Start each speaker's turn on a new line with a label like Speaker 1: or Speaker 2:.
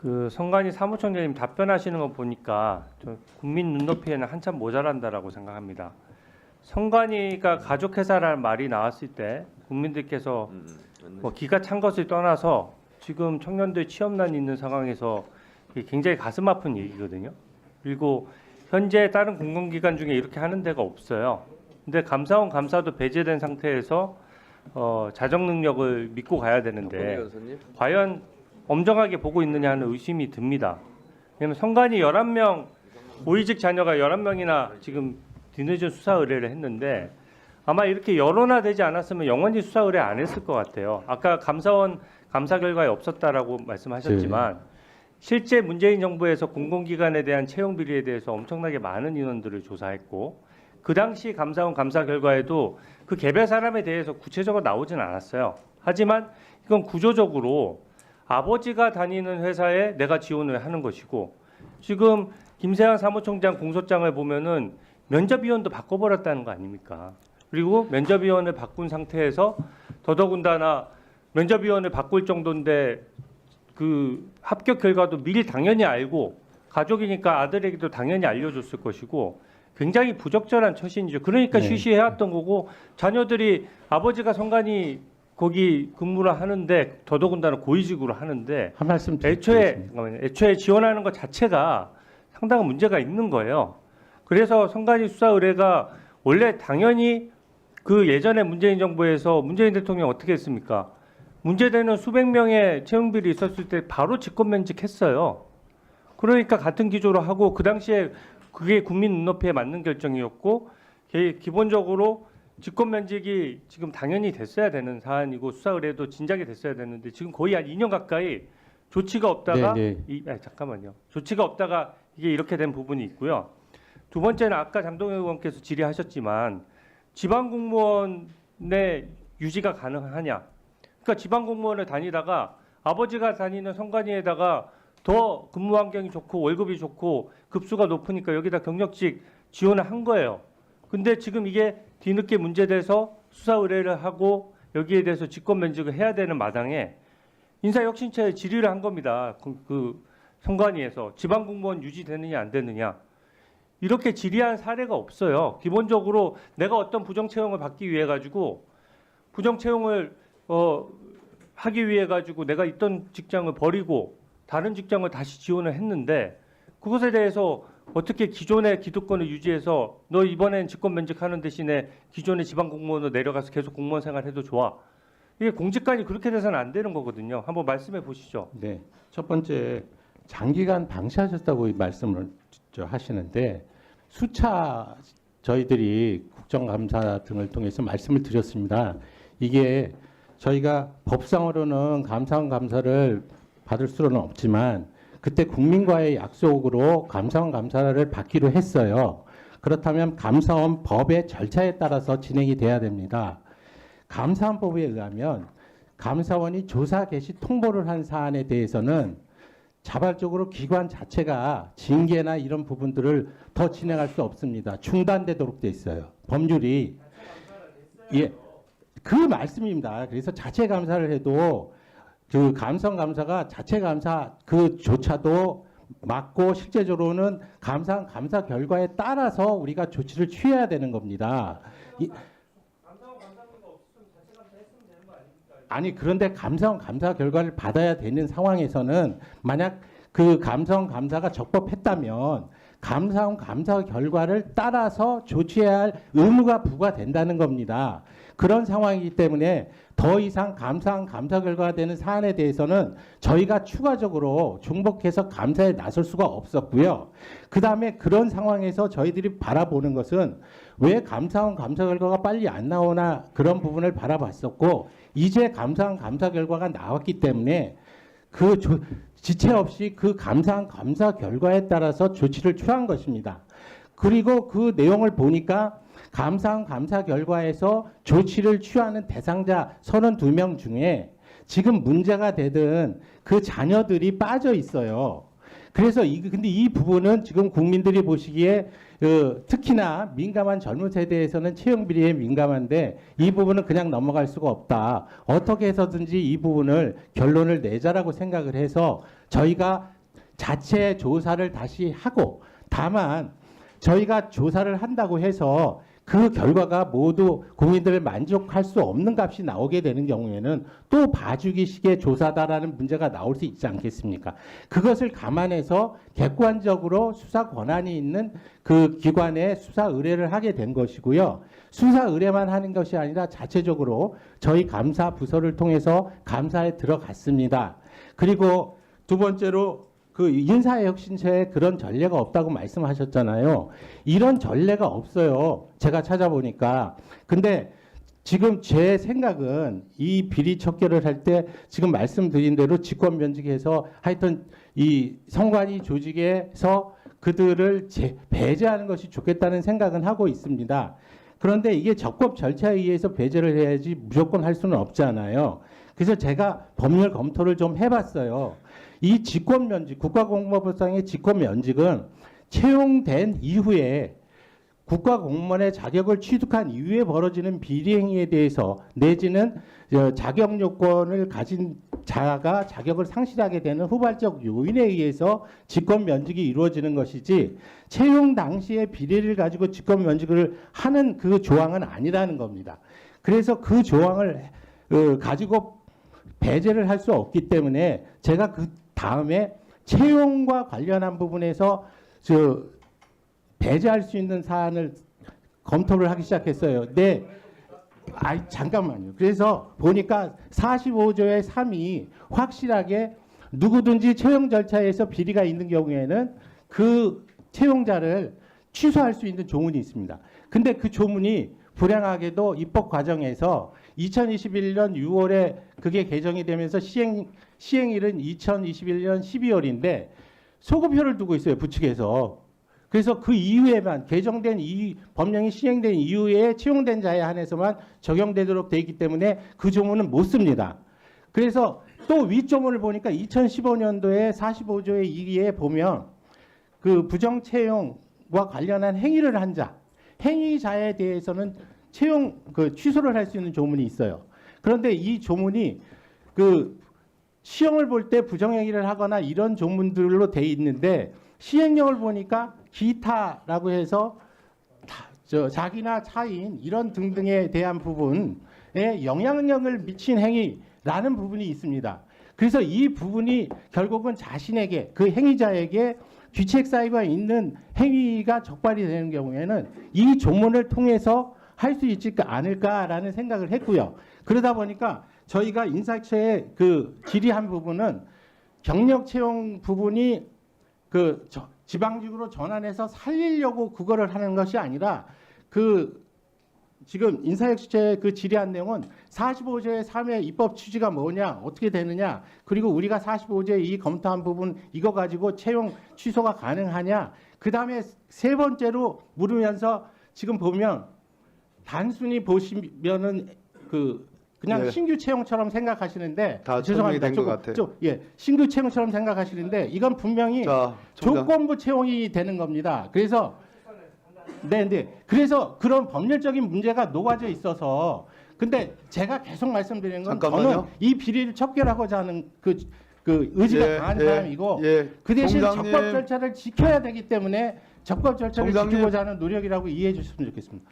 Speaker 1: 그 성관이 사무총장님 답변하시는 거 보니까 저 국민 눈높이에는 한참 모자란다라고 생각합니다. 성관이가 가족회사라는 말이 나왔을 때 국민들께서 뭐 기가 찬 것을 떠나서 지금 청년들 취업난이 있는 상황에서 이게 굉장히 가슴 아픈 얘기거든요. 그리고 현재 다른 공공기관 중에 이렇게 하는 데가 없어요. 근데 감사원 감사도 배제된 상태에서 자정 능력을 믿고 가야 되는데 과연 엄정하게 보고 있느냐 하는 의심이 듭니다. 왜냐하면 성관이 11명, 고위직 자녀가 11명이나 지금 뒤늦은 수사 의뢰를 했는데 아마 이렇게 여론화되지 않았으면 영원히 수사 의뢰 안 했을 것 같아요. 아까 감사원 감사 결과에 없었다라고 말씀하셨지만 실제 문재인 정부에서 공공기관에 대한 채용 비리에 대해서 엄청나게 많은 인원들을 조사했고 그 당시 감사원 감사 결과에도 그 개별 사람에 대해서 구체적으로 나오진 않았어요. 하지만 이건 구조적으로 아버지가 다니는 회사에 내가 지원을 하는 것이고 지금 김세환 사무총장 공소장을 보면은 면접위원도 바꿔버렸다는 거 아닙니까? 그리고 면접위원을 바꾼 상태에서 더더군다나 면접위원을 바꿀 정도인데 그 합격 결과도 미리 당연히 알고 가족이니까 아들에게도 당연히 알려줬을 것이고 굉장히 부적절한 처신이죠. 그러니까 쉬쉬해왔던 거고 자녀들이 아버지가 성관이 거기 근무를 하는데 더더군다나 고위직으로 하는데
Speaker 2: 한 말씀
Speaker 1: 애초에 지원하는 것 자체가 상당한 문제가 있는 거예요. 그래서 성관이 수사 의뢰가 원래 당연히 그 예전에 문재인 정부에서 문재인 대통령 어떻게 했습니까? 문제되는 수백 명의 채용 비리 있었을 때 바로 직권 면직했어요. 그러니까 같은 기조로 하고 그 당시에 그게 국민 눈높이에 맞는 결정이었고 기본적으로 직권 면직이 지금 당연히 됐어야 되는 사안이고 수사 의뢰도 진작에 됐어야 되는데 지금 거의 한 2년 가까이 조치가 없다가 잠깐만요. 조치가 없다가 이게 이렇게 된 부분이 있고요. 두 번째는 아까 장동혁 의원께서 질의하셨지만 지방 공무원의 유지가 가능하냐? 그러니까 지방 공무원을 다니다가 아버지가 다니는 성관이에다가 더 근무 환경이 좋고 월급이 좋고 급수가 높으니까 여기다 경력직 지원을 한 거예요. 근데 지금 이게 뒤늦게 문제돼서 수사 의뢰를 하고 여기에 대해서 직권 면직을 해야 되는 마당에 인사혁신처에 질의를 한 겁니다. 그 성관위에서 지방 공무원 유지되느냐 안 되느냐 이렇게 질의한 사례가 없어요. 기본적으로 내가 어떤 부정 채용을 받기 위해 가지고 부정 채용을 하기 위해 가지고 내가 있던 직장을 버리고 다른 직장을 다시 지원을 했는데 그것에 대해서 어떻게 기존의 기득권을 유지해서 너 이번엔 직권 면직하는 대신에 기존의 지방 공무원으로 내려가서 계속 공무원 생활해도 좋아. 이게 공직관이 그렇게 돼서는 안 되는 거거든요. 한번 말씀해 보시죠.
Speaker 2: 네, 첫 번째 장기간 방치하셨다고 말씀을 하시는데 수차 저희들이 국정감사 등을 통해서 말씀을 드렸습니다. 이게 저희가 법상으로는 감사원 감사를 받을 수는 없지만 그때 국민과의 약속으로 감사원 감사를 받기로 했어요. 그렇다면 감사원 법의 절차에 따라서 진행이 돼야 됩니다. 감사원법에 의하면 감사원이 조사 개시 통보를 한 사안에 대해서는 자발적으로 기관 자체가 징계나 이런 부분들을 더 진행할 수 없습니다. 중단되도록 돼 있어요. 법률이. 예, 그 말씀입니다. 그래서 자체 감사를 해도 그 감사원 감사가 자체 감사 그조차도 맞고 실제적으로는 감사 결과에 따라서 우리가 조치를 취해야 되는 겁니다. 아니 그런데 감사원 감사 결과를 받아야 되는 상황에서는 만약 그 감사원 감사가 적법했다면 감사원 감사 결과를 따라서 조치해야 할 의무가 부과된다는 겁니다. 그런 상황이기 때문에 더 이상 감사원 감사 결과가 되는 사안에 대해서는 저희가 추가적으로 중복해서 감사에 나설 수가 없었고요. 그 다음에 그런 상황에서 저희들이 바라보는 것은 왜 감사원 감사 결과가 빨리 안 나오나 그런 부분을 바라봤었고 이제 감사원 감사 결과가 나왔기 때문에 그 지체 없이 그 감사원 감사 결과에 따라서 조치를 취한 것입니다. 그리고 그 내용을 보니까 감사원 감사 결과에서 조치를 취하는 대상자 32명 중에 지금 문제가 되던 그 자녀들이 빠져 있어요. 그래서 근데 이 부분은 지금 국민들이 보시기에 특히나 민감한 젊은 세대에서는 채용 비리에 민감한데 이 부분은 그냥 넘어갈 수가 없다. 어떻게 해서든지 이 부분을 결론을 내자라고 생각을 해서 저희가 자체 조사를 다시 하고, 다만 저희가 조사를 한다고 해서 그 결과가 모두 국민들을 만족할 수 없는 값이 나오게 되는 경우에는 또 봐주기식의 조사다라는 문제가 나올 수 있지 않겠습니까? 그것을 감안해서 객관적으로 수사 권한이 있는 그 기관에 수사 의뢰를 하게 된 것이고요. 수사 의뢰만 하는 것이 아니라 자체적으로 저희 감사 부서를 통해서 감사에 들어갔습니다. 그리고 두 번째로 그 인사혁신처에 그런 전례가 없다고 말씀하셨잖아요. 이런 전례가 없어요. 제가 찾아보니까. 근데 지금 제 생각은 이 비리 척결을 할 때 지금 말씀드린 대로 직권 면직해서 하여튼 이 선관위 조직에서 그들을 배제하는 것이 좋겠다는 생각은 하고 있습니다. 그런데 이게 적법 절차에 의해서 배제를 해야지 무조건 할 수는 없잖아요. 그래서 제가 법률 검토를 좀 해봤어요. 이 직권면직, 국가공무원법상의 직권면직은 채용된 이후에 국가공무원의 자격을 취득한 이후에 벌어지는 비리행위에 대해서 내지는 자격 요건을 가진 자가 자격을 상실하게 되는 후발적 요인에 의해서 직권면직이 이루어지는 것이지 채용 당시에 비리를 가지고 직권면직을 하는 그 조항은 아니라는 겁니다. 그래서 그 조항을 가지고 배제를 할 수 없기 때문에 제가 그 다음에 채용과 관련한 부분에서 배제할 수 있는 사안을 검토를 하기 시작했어요. 네. 잠깐만요. 그래서 보니까 45조의 3이 확실하게 누구든지 채용 절차에서 비리가 있는 경우에는 그 채용자를 취소할 수 있는 조문이 있습니다. 근데 그 조문이 불행하게도 입법 과정에서 2021년 6월에 그게 개정이 되면서 시행일은 2021년 12월인데 소급표를 두고 있어요, 부측에서. 그래서 그 이후에만 개정된 이 법령이 시행된 이후에 채용된 자에 한해서만 적용되도록 돼 있기 때문에 그 조문은 못 씁니다. 그래서 또 윗조문을 보니까 2015년도에 45조의 2에 보면 그 부정 채용과 관련한 행위를 한 자, 행위자에 대해서는 채용 취소를 할 수 있는 조문이 있어요. 그런데 이 조문이 그 시험을 볼 때 부정행위를 하거나 이런 조문들로 돼 있는데 시행령을 보니까 기타라고 해서 자기나 차인 이런 등등에 대한 부분에 영향력을 미친 행위라는 부분이 있습니다. 그래서 이 부분이 결국은 자신에게 그 행위자에게 귀책 사유가 있는 행위가 적발이 되는 경우에는 이 조문을 통해서 할 수 있지 않을까라는 생각을 했고요. 그러다 보니까 저희가 인사처에 그 질의한 부분은 경력 채용 부분이 그 지방직으로 전환해서 살리려고 그거를 하는 것이 아니라 그 지금 인사혁신처에 그 질의한 내용은 45조의 3의 입법 취지가 뭐냐, 어떻게 되느냐, 그리고 우리가 45조의 이 검토한 부분 이거 가지고 채용 취소가 가능하냐, 그 다음에 세 번째로 물으면서 지금 보면 단순히 보시면은 그냥
Speaker 3: 네.
Speaker 2: 신규 채용처럼 생각하시는데
Speaker 3: 다 설명이 된 것 같아요.
Speaker 2: 신규 채용처럼 생각하시는데 이건 분명히
Speaker 3: 자, 총장.
Speaker 2: 조건부 채용이 되는 겁니다. 그래서 그래서 그런 법률적인 문제가 녹아져 있어서 근데 제가 계속 말씀드리는 건
Speaker 3: 잠깐만요.
Speaker 2: 저는 이 비리를 척결하고자 하는 그 의지가 강한 사람이고 그 대신
Speaker 3: 총장님.
Speaker 2: 적법 절차를 지켜야 되기 때문에 적법 절차를
Speaker 3: 총장님.
Speaker 2: 지키고자 하는 노력이라고 이해해 주셨으면 좋겠습니다.